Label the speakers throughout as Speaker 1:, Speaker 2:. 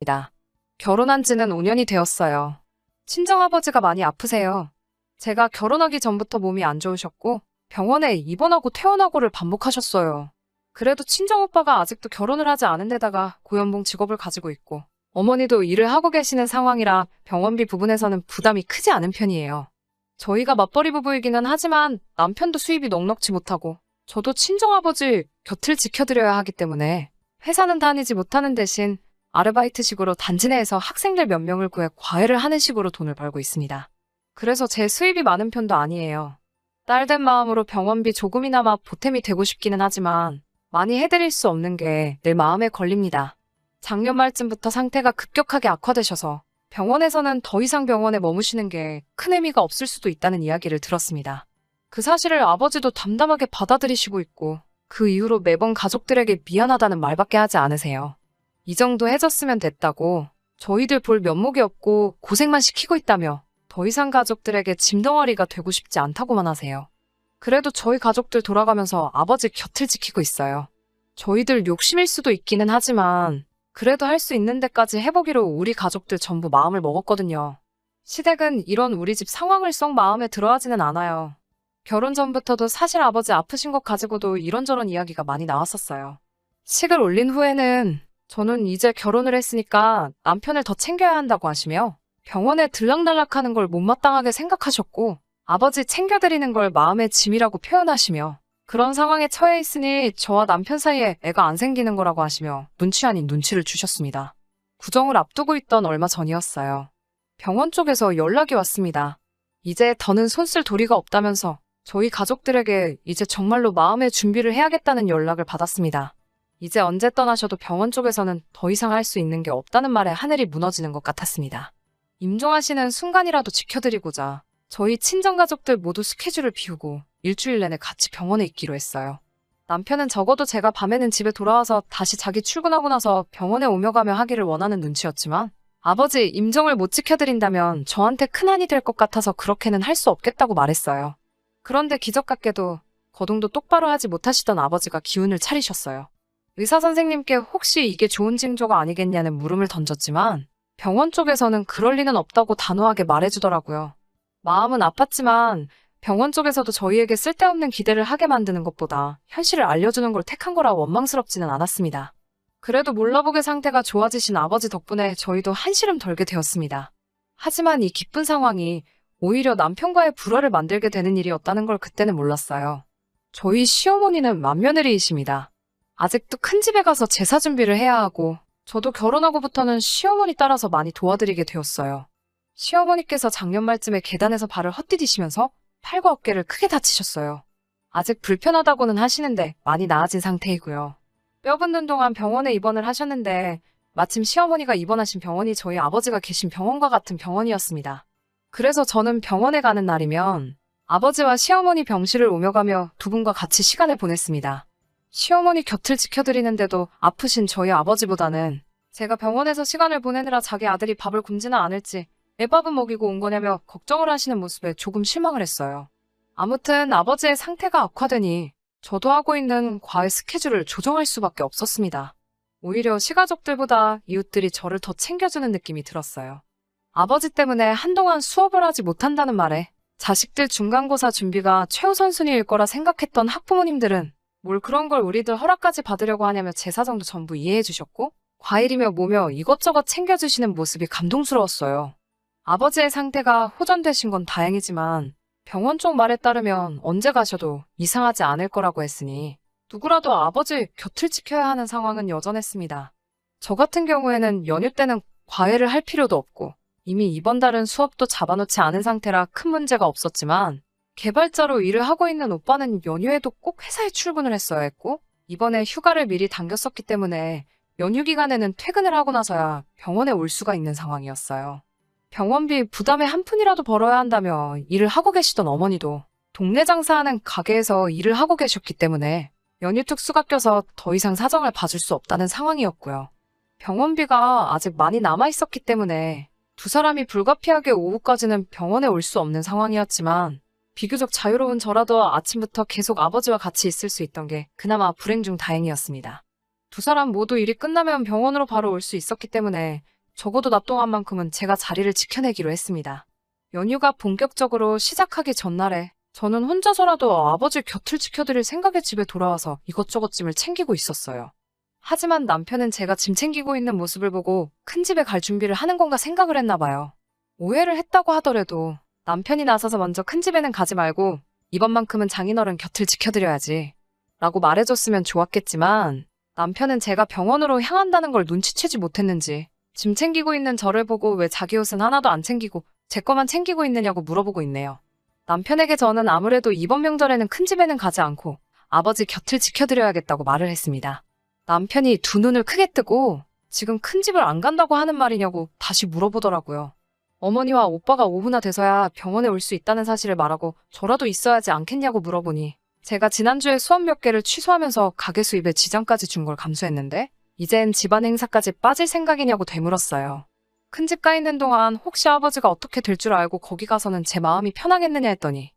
Speaker 1: 입니다. 결혼한 지는 5년이 되었어요. 친정아버지가 많이 아프세요. 제가 결혼하기 전부터 몸이 안 좋으셨고 병원에 입원하고 퇴원하고를 반복하셨어요. 그래도 친정오빠가 아직도 결혼을 하지 않은 데다가 고연봉 직업을 가지고 있고 어머니도 일을 하고 계시는 상황이라 병원비 부분에서는 부담이 크지 않은 편이에요. 저희가 맞벌이 부부이기는 하지만 남편도 수입이 넉넉지 못하고 저도 친정아버지 곁을 지켜드려야 하기 때문에 회사는 다니지 못하는 대신 아르바이트식으로 단지 내에서 학생들 몇 명을 구해 과외를 하는 식으로 돈을 벌고 있습니다. 그래서 제 수입이 많은 편도 아니에요. 딸된 마음으로 병원비 조금이나마 보탬이 되고 싶기는 하지만 많이 해드릴 수 없는 게 늘 마음에 걸립니다. 작년 말쯤부터 상태가 급격하게 악화되셔서 병원에서는 더 이상 병원에 머무시는 게 큰 의미가 없을 수도 있다는 이야기를 들었습니다. 그 사실을 아버지도 담담하게 받아들이시고 있고 그 이후로 매번 가족들에게 미안하다는 말밖에 하지 않으세요. 이 정도 해줬으면 됐다고 저희들 볼 면목이 없고 고생만 시키고 있다며 더 이상 가족들에게 짐덩어리가 되고 싶지 않다고만 하세요. 그래도 저희 가족들 돌아가면서 아버지 곁을 지키고 있어요. 저희들 욕심일 수도 있기는 하지만 그래도 할 수 있는 데까지 해보기로 우리 가족들 전부 마음을 먹었거든요. 시댁은 이런 우리 집 상황을 썩 마음에 들어하지는 않아요. 결혼 전부터도 사실 아버지 아프신 것 가지고도 이런저런 이야기가 많이 나왔었어요. 식을 올린 후에는 저는 이제 결혼을 했으니까 남편을 더 챙겨야 한다고 하시며 병원에 들락날락하는 걸 못마땅하게 생각하셨고 아버지 챙겨드리는 걸 마음의 짐이라고 표현하시며 그런 상황에 처해 있으니 저와 남편 사이에 애가 안 생기는 거라고 하시며 눈치 아닌 눈치를 주셨습니다. 구정을 앞두고 있던 얼마 전이었어요. 병원 쪽에서 연락이 왔습니다. 이제 더는 손 쓸 도리가 없다면서 저희 가족들에게 이제 정말로 마음의 준비를 해야겠다는 연락을 받았습니다. 이제 언제 떠나셔도 병원 쪽에서는 더 이상 할 수 있는 게 없다는 말에 하늘이 무너지는 것 같았습니다. 임종하시는 순간이라도 지켜드리고자 저희 친정가족들 모두 스케줄을 비우고 일주일 내내 같이 병원에 있기로 했어요. 남편은 적어도 제가 밤에는 집에 돌아와서 다시 자기 출근하고 나서 병원에 오며 가며 하기를 원하는 눈치였지만 아버지 임종을 못 지켜드린다면 저한테 큰 한이 될 것 같아서 그렇게는 할 수 없겠다고 말했어요. 그런데 기적 같게도 거동도 똑바로 하지 못하시던 아버지가 기운을 차리셨어요. 의사 선생님께 혹시 이게 좋은 징조가 아니겠냐는 물음을 던졌지만 병원 쪽에서는 그럴 리는 없다고 단호하게 말해주더라고요. 마음은 아팠지만 병원 쪽에서도 저희에게 쓸데없는 기대를 하게 만드는 것보다 현실을 알려주는 걸 택한 거라 원망스럽지는 않았습니다. 그래도 몰라보게 상태가 좋아지신 아버지 덕분에 저희도 한시름 덜게 되었습니다. 하지만 이 기쁜 상황이 오히려 남편과의 불화를 만들게 되는 일이었다는 걸 그때는 몰랐어요. 저희 시어머니는 맏며느리이십니다. 아직도 큰 집에 가서 제사 준비를 해야 하고 저도 결혼하고부터는 시어머니 따라서 많이 도와드리게 되었어요. 시어머니께서 작년 말쯤에 계단에서 발을 헛디디시면서 팔과 어깨를 크게 다치셨어요. 아직 불편하다고는 하시는데 많이 나아진 상태이고요. 뼈 붓는 동안 병원에 입원을 하셨는데 마침 시어머니가 입원하신 병원이 저희 아버지가 계신 병원과 같은 병원이었습니다. 그래서 저는 병원에 가는 날이면 아버지와 시어머니 병실을 오며 가며 두 분과 같이 시간을 보냈습니다. 시어머니 곁을 지켜드리는데도 아프신 저희 아버지보다는 제가 병원에서 시간을 보내느라 자기 아들이 밥을 굶지는 않을지 애밥은 먹이고 온 거냐며 걱정을 하시는 모습에 조금 실망을 했어요. 아무튼 아버지의 상태가 악화되니 저도 하고 있는 과외 스케줄을 조정할 수밖에 없었습니다. 오히려 시가족들보다 이웃들이 저를 더 챙겨주는 느낌이 들었어요. 아버지 때문에 한동안 수업을 하지 못한다는 말에 자식들 중간고사 준비가 최우선순위일 거라 생각했던 학부모님들은 뭘 그런 걸 우리들 허락까지 받으려고 하냐며 제 사정도 전부 이해해 주셨고 과일이며 뭐며 이것저것 챙겨주시는 모습이 감동스러웠어요. 아버지의 상태가 호전되신 건 다행이지만 병원 쪽 말에 따르면 언제 가셔도 이상하지 않을 거라고 했으니 누구라도 아버지 곁을 지켜야 하는 상황은 여전했습니다. 저 같은 경우에는 연휴 때는 과외를 할 필요도 없고 이미 이번 달은 수업도 잡아놓지 않은 상태라 큰 문제가 없었지만 개발자로 일을 하고 있는 오빠는 연휴에도 꼭 회사에 출근을 했어야 했고 이번에 휴가를 미리 당겼었기 때문에 연휴 기간에는 퇴근을 하고 나서야 병원에 올 수가 있는 상황이었어요. 병원비 부담에 한 푼이라도 벌어야 한다며 일을 하고 계시던 어머니도 동네 장사하는 가게에서 일을 하고 계셨기 때문에 연휴 특수가 껴서 더 이상 사정을 봐줄 수 없다는 상황이었고요. 병원비가 아직 많이 남아있었기 때문에 두 사람이 불가피하게 오후까지는 병원에 올 수 없는 상황이었지만 비교적 자유로운 저라도 아침부터 계속 아버지와 같이 있을 수 있던 게 그나마 불행 중 다행이었습니다. 두 사람 모두 일이 끝나면 병원으로 바로 올 수 있었기 때문에 적어도 낮 동안만큼은 제가 자리를 지켜내기로 했습니다. 연휴가 본격적으로 시작하기 전날에 저는 혼자서라도 아버지 곁을 지켜드릴 생각에 집에 돌아와서 이것저것 짐을 챙기고 있었어요. 하지만 남편은 제가 짐 챙기고 있는 모습을 보고 큰 집에 갈 준비를 하는 건가 생각을 했나 봐요. 오해를 했다고 하더라도 남편이 나서서 먼저 큰 집에는 가지 말고 이번만큼은 장인어른 곁을 지켜드려야지 라고 말해줬으면 좋았겠지만 남편은 제가 병원으로 향한다는 걸 눈치채지 못했는지 짐 챙기고 있는 저를 보고 왜 자기 옷은 하나도 안 챙기고 제 거만 챙기고 있느냐고 물어보고 있네요. 남편에게 저는 아무래도 이번 명절에는 큰 집에는 가지 않고 아버지 곁을 지켜드려야겠다고 말을 했습니다. 남편이 두 눈을 크게 뜨고 지금 큰 집을 안 간다고 하는 말이냐고 다시 물어보더라고요. 어머니와 오빠가 오후나 돼서야 병원에 올 수 있다는 사실을 말하고 저라도 있어야지 않겠냐고 물어보니 제가 지난주에 수업 몇 개를 취소하면서 가게 수입에 지장까지 준 걸 감수했는데 이젠 집안 행사까지 빠질 생각이냐고 되물었어요. 큰 집 가 있는 동안 혹시 아버지가 어떻게 될 줄 알고 거기 가서는 제 마음이 편하겠느냐 했더니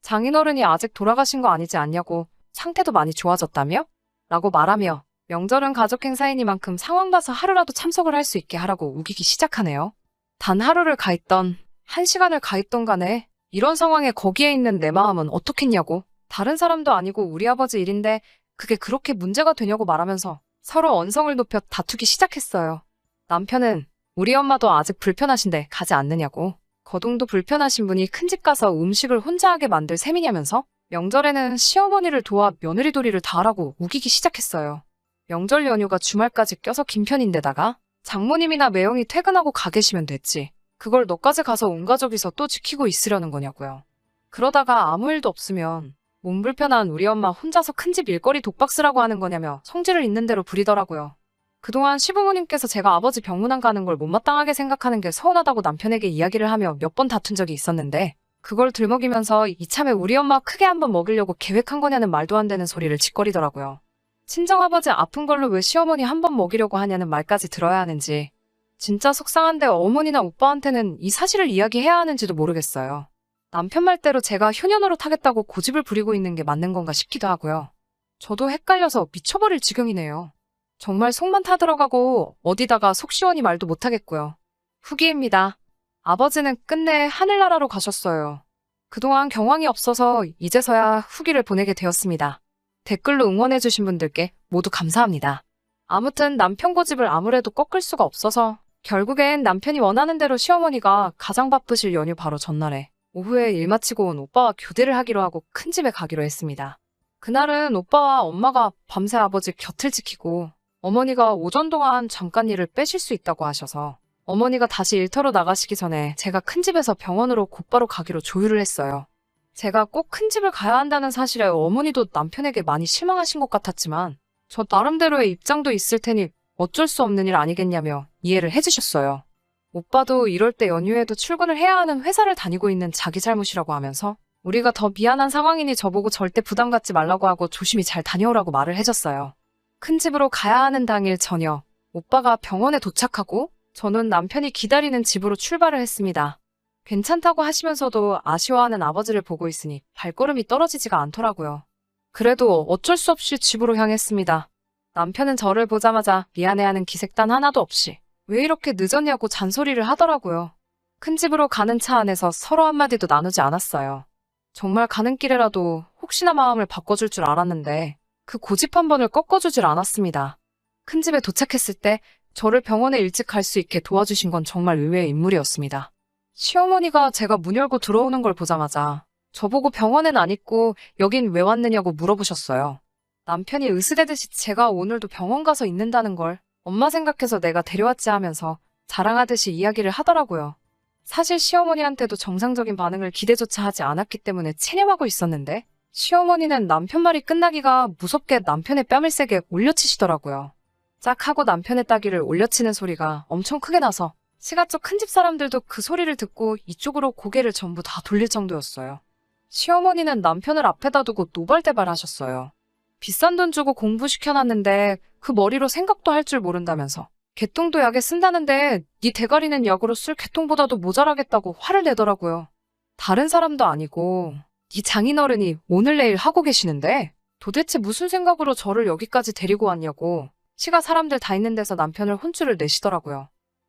Speaker 1: 장인어른이 아직 돌아가신 거 아니지 않냐고 상태도 많이 좋아졌다며? 라고 말하며 명절은 가족 행사이니만큼 상황 봐서 하루라도 참석을 할 수 있게 하라고 우기기 시작하네요. 단 하루를 가 있던, 한 시간을 가 있던 간에 이런 상황에 거기에 있는 내 마음은 어떻겠냐고 다른 사람도 아니고 우리 아버지 일인데 그게 그렇게 문제가 되냐고 말하면서 서로 언성을 높여 다투기 시작했어요. 남편은 우리 엄마도 아직 불편하신데 가지 않느냐고 거동도 불편하신 분이 큰 집 가서 음식을 혼자 하게 만들 셈이냐면서 명절에는 시어머니를 도와 며느리 도리를 다 하라고 우기기 시작했어요. 명절 연휴가 주말까지 껴서 긴 편인데다가 장모님이나 매형이 퇴근하고 가 계시면 됐지. 그걸 너까지 가서 온 가족이서 또 지키고 있으려는 거냐고요. 그러다가 아무 일도 없으면 몸 불편한 우리 엄마 혼자서 큰 집 일거리 독박쓰라고 하는 거냐며 성질을 있는 대로 부리더라고요. 그동안 시부모님께서 제가 아버지 병문안 가는 걸 못마땅하게 생각하는 게 서운하다고 남편에게 이야기를 하며 몇 번 다툰 적이 있었는데 그걸 들먹이면서 이참에 우리 엄마 크게 한번 먹이려고 계획한 거냐는 말도 안 되는 소리를 짓거리더라고요. 친정아버지 아픈 걸로 왜 시어머니 한 번 먹이려고 하냐는 말까지 들어야 하는지 진짜 속상한데 어머니나 오빠한테는 이 사실을 이야기해야 하는지도 모르겠어요. 남편 말대로 제가 효녀노릇 하겠다고 고집을 부리고 있는 게 맞는 건가 싶기도 하고요. 저도 헷갈려서 미쳐버릴 지경이네요. 정말 속만 타들어가고 어디다가 속 시원히 말도 못하겠고요. 후기입니다. 아버지는 끝내 하늘나라로 가셨어요. 그동안 경황이 없어서 이제서야 후기를 보내게 되었습니다. 댓글로 응원해주신 분들께 모두 감사합니다. 아무튼 남편 고집을 아무래도 꺾을 수가 없어서 결국엔 남편이 원하는 대로 시어머니가 가장 바쁘실 연휴 바로 전날에 오후에 일 마치고 온 오빠와 교대를 하기로 하고 큰 집에 가기로 했습니다. 그날은 오빠와 엄마가 밤새 아버지 곁을 지키고 어머니가 오전 동안 잠깐 일을 빼실 수 있다고 하셔서 어머니가 다시 일터로 나가시기 전에 제가 큰 집에서 병원으로 곧바로 가기로 조율을 했어요. 제가 꼭 큰 집을 가야 한다는 사실에 어머니도 남편에게 많이 실망하신 것 같았지만 저 나름대로의 입장도 있을 테니 어쩔 수 없는 일 아니겠냐며 이해를 해주셨어요. 오빠도 이럴 때 연휴에도 출근을 해야 하는 회사를 다니고 있는 자기 잘못이라고 하면서 우리가 더 미안한 상황이니 저보고 절대 부담 갖지 말라고 하고 조심히 잘 다녀오라고 말을 해줬어요. 큰 집으로 가야 하는 당일 저녁, 오빠가 병원에 도착하고 저는 남편이 기다리는 집으로 출발을 했습니다. 괜찮다고 하시면서도 아쉬워하는 아버지를 보고 있으니 발걸음이 떨어지지가 않더라고요. 그래도 어쩔 수 없이 집으로 향했습니다. 남편은 저를 보자마자 미안해하는 기색단 하나도 없이 왜 이렇게 늦었냐고 잔소리를 하더라고요. 큰 집으로 가는 차 안에서 서로 한마디도 나누지 않았어요. 정말 가는 길에라도 혹시나 마음을 바꿔줄 줄 알았는데 그 고집 한 번을 꺾어주질 않았습니다. 큰 집에 도착했을 때 저를 병원에 일찍 갈 수 있게 도와주신 건 정말 의외의 인물이었습니다. 시어머니가 제가 문 열고 들어오는 걸 보자마자 저보고 병원엔 안 있고 여긴 왜 왔느냐고 물어보셨어요. 남편이 으스대듯이 제가 오늘도 병원 가서 있는다는 걸 엄마 생각해서 내가 데려왔지 하면서 자랑하듯이 이야기를 하더라고요. 사실 시어머니한테도 정상적인 반응을 기대조차 하지 않았기 때문에 체념하고 있었는데 시어머니는 남편 말이 끝나기가 무섭게 남편의 뺨을 세게 올려치시더라고요. 짝 하고 남편의 따귀를 올려치는 소리가 엄청 크게 나서 시가쪽 큰 집 사람들도 그 소리를 듣고 이쪽으로 고개를 전부 다 돌릴 정도였어요. 시어머니는 남편을 앞에다 두고 노발대발 하셨어요. 비싼 돈 주고 공부시켜놨는데 그 머리로 생각도 할 줄 모른다면서 개똥도 약에 쓴다는데 네 대가리는 약으로 쓸 개똥보다도 모자라겠다고 화를 내더라고요. 다른 사람도 아니고 네 장인어른이 오늘 내일 하고 계시는데 도대체 무슨 생각으로 저를 여기까지 데리고 왔냐고 시가 사람들 다 있는 데서 남편을 혼쭐을 내시더라고요.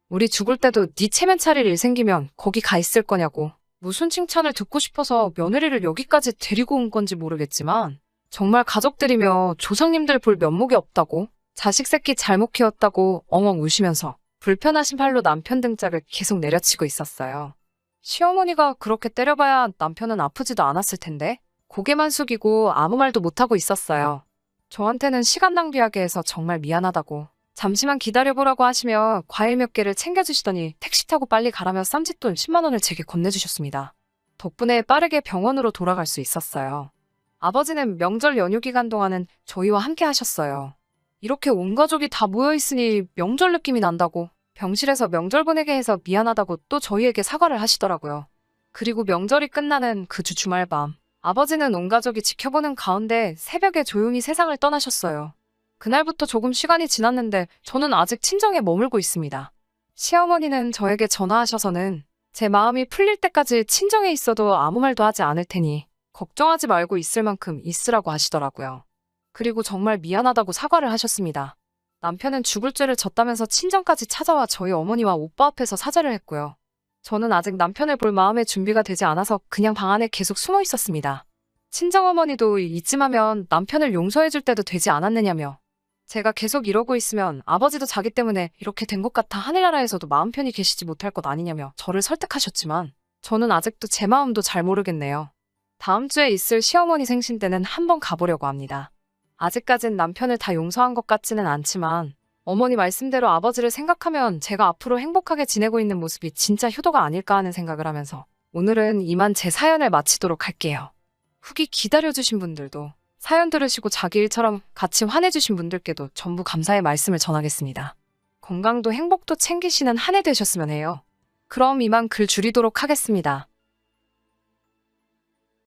Speaker 1: 우리 죽을 때도 네 체면 차릴 일 생기면 거기 가 있을 거냐고. 무슨 칭찬을 듣고 싶어서 며느리를 여기까지 데리고 온 건지 모르겠지만 정말 가족들이며 조상님들 볼 면목이 없다고, 자식 새끼 잘못 키웠다고 엉엉 우시면서 불편하신 팔로 남편 등짝을 계속 내려치고 있었어요. 시어머니가 그렇게 때려봐야 남편은 아프지도 않았을 텐데 고개만 숙이고 아무 말도 못하고 있었어요. 저한테는 시간 낭비하게 해서 정말 미안하다고, 잠시만 기다려보라고 하시며 과일 몇 개를 챙겨주시더니 택시 타고 빨리 가라며 쌈짓돈 10만 원을 제게 건네주셨습니다. 덕분에 빠르게 병원으로 돌아갈 수 있었어요. 아버지는 명절 연휴 기간 동안은 저희와 함께 하셨어요. 이렇게 온 가족이 다 모여있으니 명절 느낌이 난다고, 병실에서 명절 보내게 해서 미안하다고 또 저희에게 사과를 하시더라고요. 그리고 명절이 끝나는 그 주 주말 밤, 아버지는 온 가족이 지켜보는 가운데 새벽에 조용히 세상을 떠나셨어요. 그날부터 조금 시간이 지났는데 저는 아직 친정에 머물고 있습니다. 시어머니는 저에게 전화하셔서는 제 마음이 풀릴 때까지 친정에 있어도 아무 말도 하지 않을 테니 걱정하지 말고 있을 만큼 있으라고 하시더라고요. 그리고 정말 미안하다고 사과를 하셨습니다. 남편은 죽을 죄를 졌다면서 친정까지 찾아와 저희 어머니와 오빠 앞에서 사죄를 했고요. 저는 아직 남편을 볼 마음의 준비가 되지 않아서 그냥 방 안에 계속 숨어 있었습니다. 친정어머니도 이쯤 하면 남편을 용서해줄 때도 되지 않았느냐며, 제가 계속 이러고 있으면 아버지도 자기 때문에 이렇게 된 것 같아 하늘나라에서도 마음 편히 계시지 못할 것 아니냐며 저를 설득하셨지만 저는 아직도 제 마음도 잘 모르겠네요. 다음 주에 있을 시어머니 생신 때는 한번 가보려고 합니다. 아직까진 남편을 다 용서한 것 같지는 않지만 어머니 말씀대로 아버지를 생각하면 제가 앞으로 행복하게 지내고 있는 모습이 진짜 효도가 아닐까 하는 생각을 하면서 오늘은 이만 제 사연을 마치도록 할게요. 후기 기다려주신 분들도, 사연 들으시고 자기 일처럼 같이 화내주신 분들께도 전부 감사의 말씀을 전하겠습니다. 건강도 행복도 챙기시는 한 해 되셨으면 해요. 그럼 이만 글 줄이도록 하겠습니다.